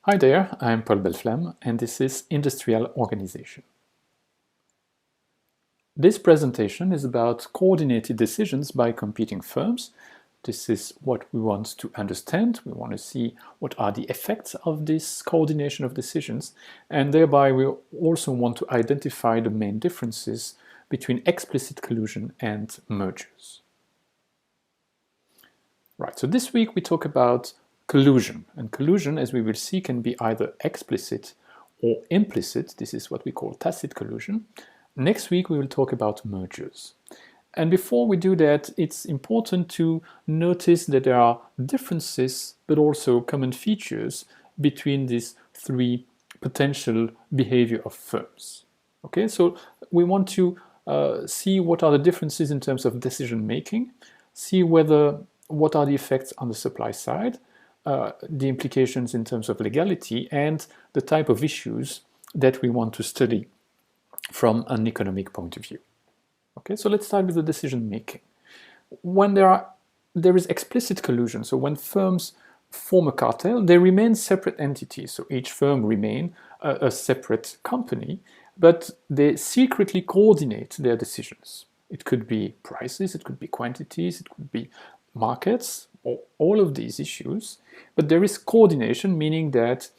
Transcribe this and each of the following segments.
Hi there, I'm Paul Belflem, and this is Industrial Organization. This presentation is about coordinated decisions by competing firms. This is what we want to understand. We want to see what are the effects of this coordination of decisions, and thereby we also want to identify the main differences between explicit collusion and mergers. Right, so this week we talk about collusion, and collusion, as we will see, can be either explicit or implicit. This is what we call tacit collusion. Next week we will talk about mergers. And before we do that, it's important to notice that there are differences but also common features between these three potential behavior of firms. Okay, so we want to see what are the differences in terms of decision making, see what are the effects on the supply side, the implications in terms of legality, and the type of issues that we want to study from an economic point of view. Okay, so let's start with the decision making. When there is explicit collusion, so when firms form a cartel, they remain separate entities. So each firm remains a separate company, but they secretly coordinate their decisions. It could be prices, it could be quantities, it could be markets, or all of these issues. But there is coordination, meaning that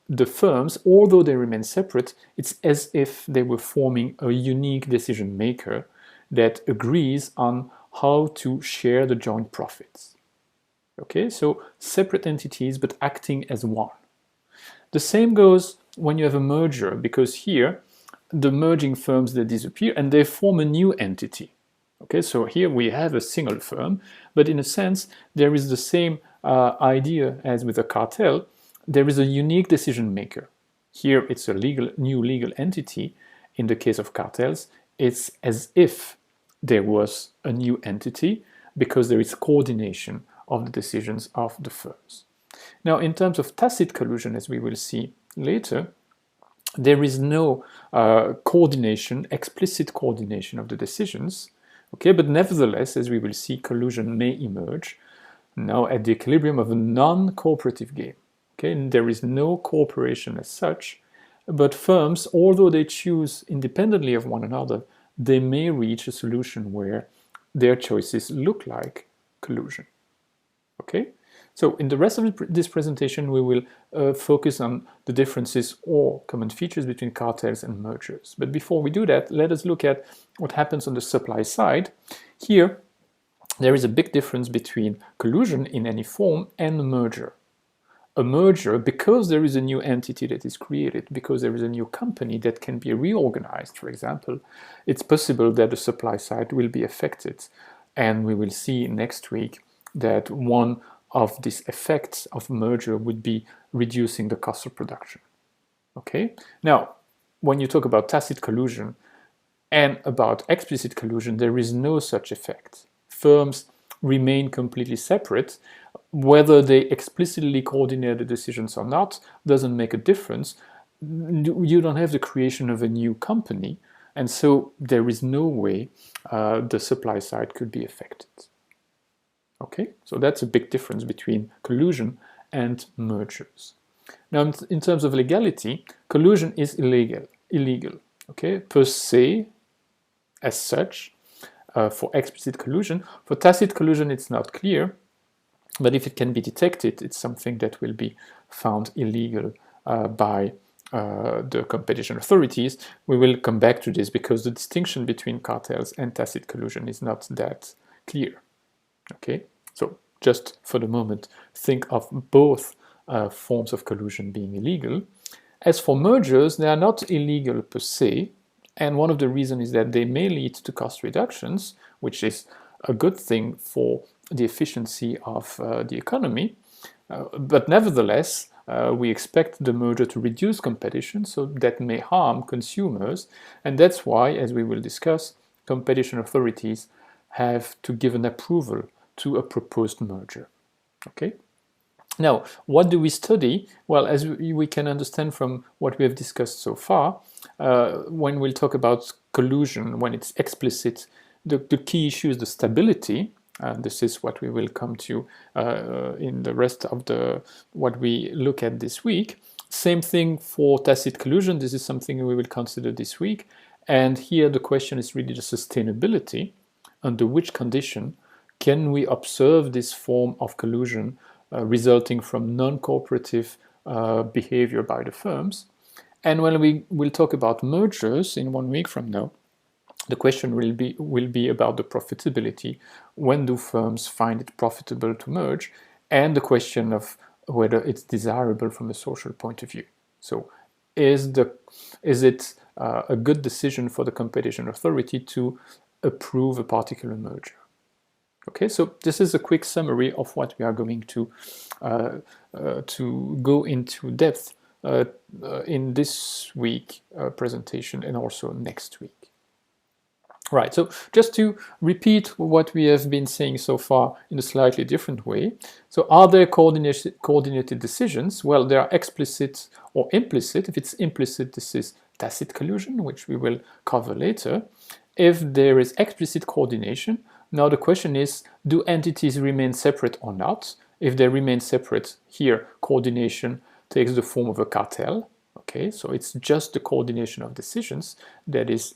the firms, although they remain separate, it's as if they were forming a unique decision maker that agrees on how to share the joint profits. Okay, so separate entities but acting as one. The same goes when you have a merger, because here the merging firms, they disappear and they form a new entity. Okay, so here we have a single firm, but in a sense there is the same idea as with a cartel. There is a unique decision maker. Here it's a new legal entity. In the case of cartels, it's as if there was a new entity because there is coordination of the decisions of the firms. Now, in terms of tacit collusion, as we will see later, there is no coordination, explicit coordination of the decisions. Okay, but nevertheless, as we will see, collusion may emerge now at the equilibrium of a non-cooperative game. Okay, and there is no cooperation as such, but firms, although they choose independently of one another, they may reach a solution where their choices look like collusion. Okay, so in the rest of this presentation, we will focus on the differences or common features between cartels and mergers. But before we do that, let us look at what happens on the supply side. Here, there is a big difference between collusion in any form and a merger. A merger, because there is a new entity that is created, because there is a new company that can be reorganized, for example, it's possible that the supply side will be affected. And we will see next week that one of these effects of merger would be reducing the cost of production. Okay? Now, when you talk about tacit collusion and about explicit collusion, there is no such effect. Firms remain completely separate. Whether they explicitly coordinate the decisions or not doesn't make a difference. You don't have the creation of a new company, and so there is no way the supply side could be affected. Okay, so that's a big difference between collusion and mergers. Now, in terms of legality, collusion is illegal, okay, per se, as such, for explicit collusion. For tacit collusion, it's not clear, but if it can be detected, it's something that will be found illegal by the competition authorities. We will come back to this because the distinction between cartels and tacit collusion is not that clear. Okay, so just for the moment, think of both forms of collusion being illegal. As for mergers, they are not illegal per se, and one of the reasons is that they may lead to cost reductions, which is a good thing for the efficiency of the economy. But nevertheless, we expect the merger to reduce competition, so that may harm consumers. And that's why, as we will discuss, competition authorities have to give an approval to a proposed merger. Okay? Now, what do we study? Well, as we can understand from what we have discussed so far, when we'll talk about collusion, when it's explicit, the key issue is the stability. And this is what we will come to in the rest of what we look at this week. Same thing for tacit collusion. This is something we will consider this week. And here the question is really the sustainability. Under which condition can we observe this form of collusion resulting from non-cooperative behavior by the firms? And when we will talk about mergers in 1 week from now, the question will be about the profitability. When do firms find it profitable to merge? And the question of whether it's desirable from a social point of view. So is it a good decision for the competition authority to approve a particular merger? Okay, so this is a quick summary of what we are going to go into depth in this week presentation and also next week. Right, so just to repeat what we have been saying so far in a slightly different way. So are there coordinated decisions? Well, they are explicit or implicit. If it's implicit, this is tacit collusion, which we will cover later. If there is explicit coordination, now the question is, do entities remain separate or not? If they remain separate, here coordination takes the form of a cartel. Okay, so it's just the coordination of decisions that is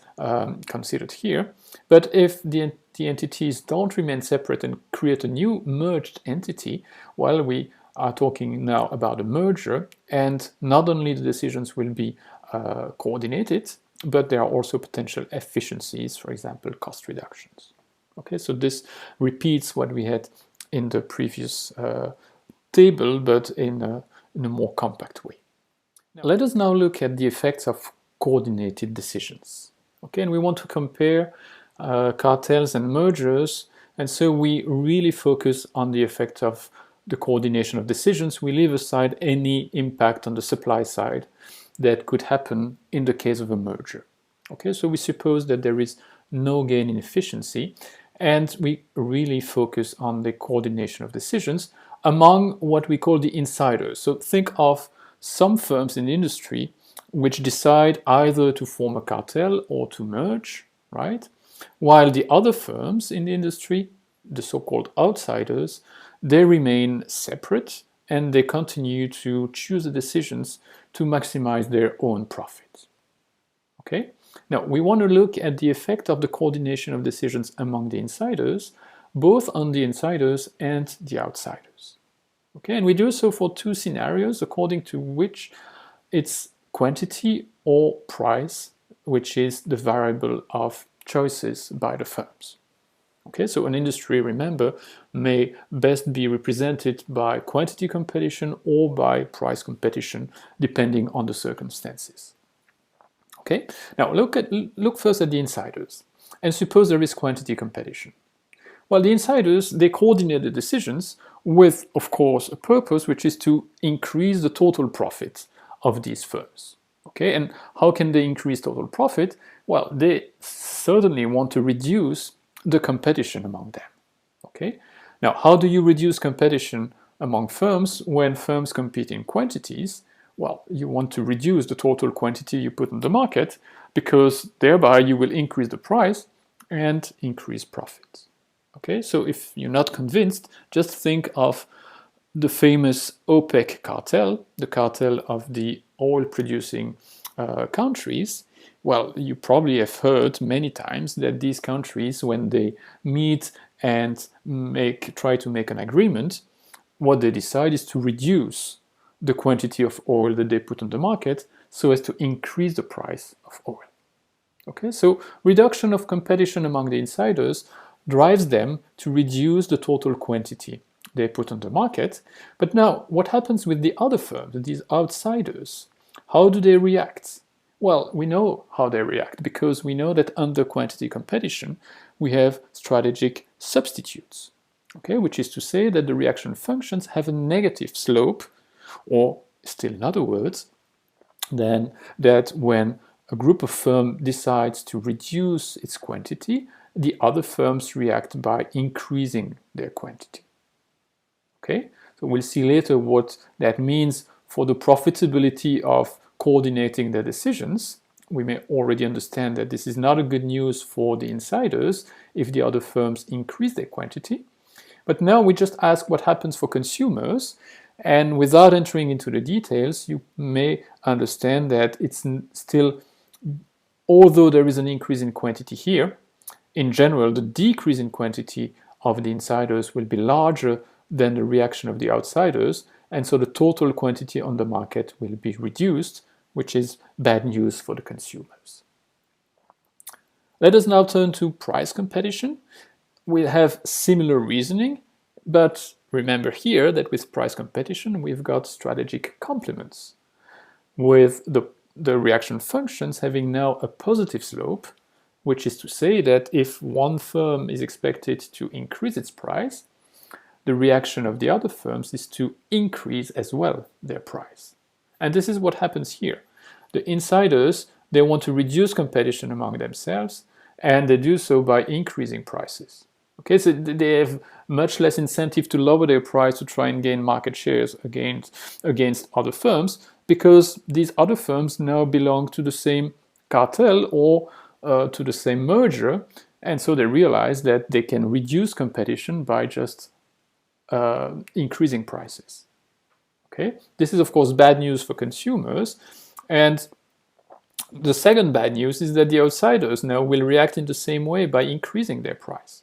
considered here. But if the entities don't remain separate and create a new merged entity, well, we are talking now about a merger, and not only the decisions will be coordinated, but there are also potential efficiencies, for example, cost reductions. Okay, so this repeats what we had in the previous table, but in a more compact way. Let us now look at the effects of coordinated decisions. Okay, and we want to compare cartels and mergers, and so we really focus on the effect of the coordination of decisions. We leave aside any impact on the supply side that could happen in the case of a merger. Okay, so we suppose that there is no gain in efficiency, and we really focus on the coordination of decisions among what we call the insiders. So think of some firms in the industry which decide either to form a cartel or to merge, right? While the other firms in the industry, the so-called outsiders, they remain separate and they continue to choose the decisions to maximize their own profits. Okay? Now, we want to look at the effect of the coordination of decisions among the insiders, both on the insiders and the outsiders. Okay, and we do so for two scenarios, according to which it's quantity or price, which is the variable of choices by the firms. Okay, so an industry, remember, may best be represented by quantity competition or by price competition, depending on the circumstances. Okay, now look first at the insiders, and suppose there is quantity competition. Well, the insiders, they coordinate the decisions with, of course, a purpose, which is to increase the total profit of these firms. Okay, and how can they increase total profit? Well, they certainly want to reduce the competition among them. Okay, now how do you reduce competition among firms when firms compete in quantities? Well, you want to reduce the total quantity you put on the market, because thereby you will increase the price and increase profits. Okay, so if you're not convinced, just think of the famous OPEC cartel, the cartel of the oil-producing countries. Well, you probably have heard many times that these countries, when they meet and try to make an agreement, what they decide is to reduce the quantity of oil that they put on the market so as to increase the price of oil. Okay, so reduction of competition among the insiders drives them to reduce the total quantity they put on the market. But now, what happens with the other firms, these outsiders? How do they react? Well, we know how they react, because we know that under quantity competition, we have strategic substitutes, okay, which is to say that the reaction functions have a negative slope, or still in other words, then that when a group of firms decides to reduce its quantity, the other firms react by increasing their quantity. Okay, so we'll see later what that means for the profitability of coordinating their decisions. We may already understand that this is not a good news for the insiders if the other firms increase their quantity, But now we just ask what happens for consumers, and without entering into the details, you may understand that it's still, although there is an increase in quantity here, in general, the decrease in quantity of the insiders will be larger than the reaction of the outsiders, and so the total quantity on the market will be reduced, which is bad news for the consumers. Let us now turn to price competition. We have similar reasoning, but remember here that with price competition, we've got strategic complements, with the reaction functions having now a positive slope, which is to say that if one firm is expected to increase its price, the reaction of the other firms is to increase as well their price. And this is what happens here. The insiders, they want to reduce competition among themselves, and they do so by increasing prices. Okay, so they have much less incentive to lower their price to try and gain market shares against other firms, because these other firms now belong to the same cartel or to the same merger, and so they realize that they can reduce competition by just increasing prices. Okay, this is of course bad news for consumers, and the second bad news is that the outsiders now will react in the same way by increasing their price.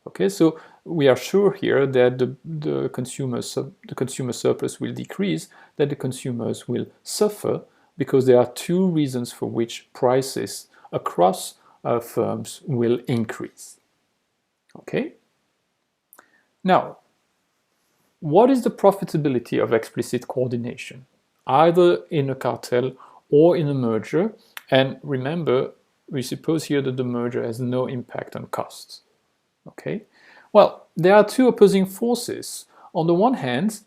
Okay, so we are sure here that the consumer surplus will decrease, that the consumers will suffer, because there are two reasons for which prices across firms will increase. Okay? Now, what is the profitability of explicit coordination, either in a cartel or in a merger? And remember, we suppose here that the merger has no impact on costs. Okay? Well, there are two opposing forces. On the one hand,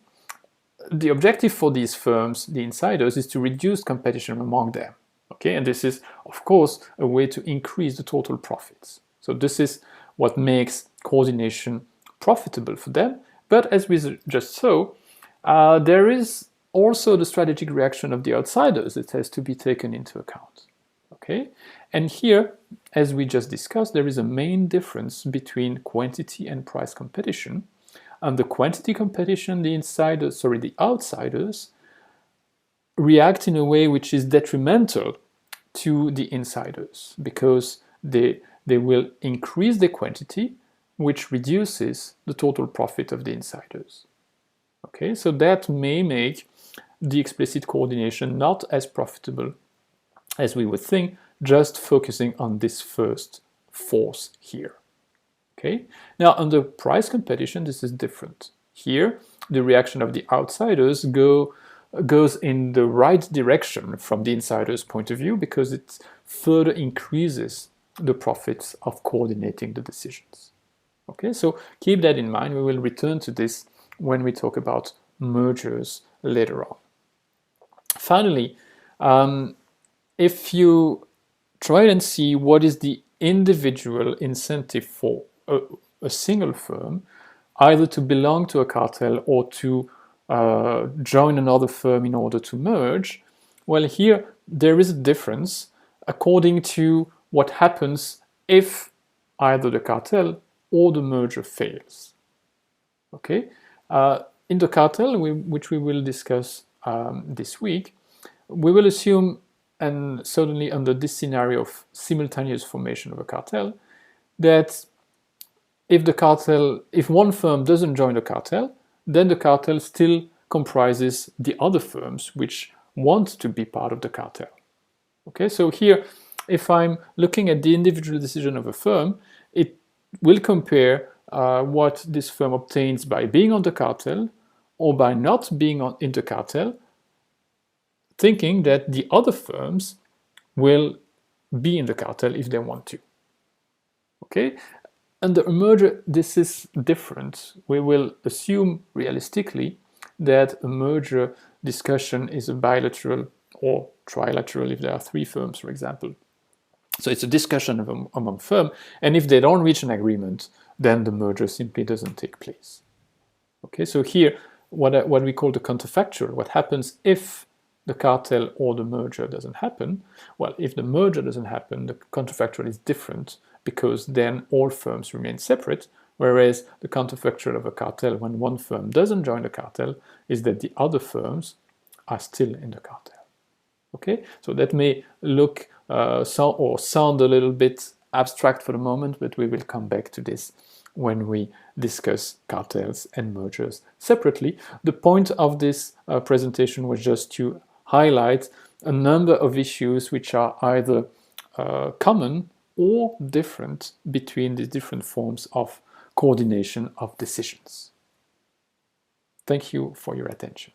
the objective for these firms, the insiders, is to reduce competition among them. Okay? And this is, of course, a way to increase the total profits. So this is what makes coordination profitable for them. But as we just saw, there is also the strategic reaction of the outsiders that has to be taken into account. Okay? And here, as we just discussed, there is a main difference between quantity and price competition. Under quantity competition, the outsiders react in a way which is detrimental to the insiders, because they will increase the quantity, which reduces the total profit of the insiders. Okay, so that may make the explicit coordination not as profitable as we would think, just focusing on this first force here. Okay, now under price competition, this is different. Here, the reaction of the outsiders goes in the right direction from the insiders' point of view, because it further increases the profits of coordinating the decisions. Okay, so keep that in mind. We will return to this when we talk about mergers later on. Finally, if you try and see what is the individual incentive for a single firm, either to belong to a cartel or to join another firm in order to merge, well, here there is a difference according to what happens if either the cartel or the merger fails. Okay, in the cartel, which we will discuss this week, we will assume, and certainly under this scenario of simultaneous formation of a cartel, that if one firm doesn't join the cartel, then the cartel still comprises the other firms which want to be part of the cartel. Okay, so here, if I'm looking at the individual decision of a firm, it will compare what this firm obtains by being on the cartel or by not being in the cartel, thinking that the other firms will be in the cartel if they want to. Okay? Under a merger, this is different. We will assume realistically that a merger discussion is a bilateral or trilateral if there are three firms, for example. So it's a discussion among firms, and if they don't reach an agreement, then the merger simply doesn't take place. Okay, so here, what we call the counterfactual, what happens if the cartel or the merger doesn't happen? Well, if the merger doesn't happen, the counterfactual is different, because then all firms remain separate, Whereas the counterfactual of a cartel, when one firm doesn't join the cartel, is that the other firms are still in the cartel. Okay, so that may look sound a little bit abstract for the moment, but we will come back to this when we discuss cartels and mergers separately. The point of this presentation was just to highlight a number of issues which are either common or different between the different forms of coordination of decisions. Thank you for your attention.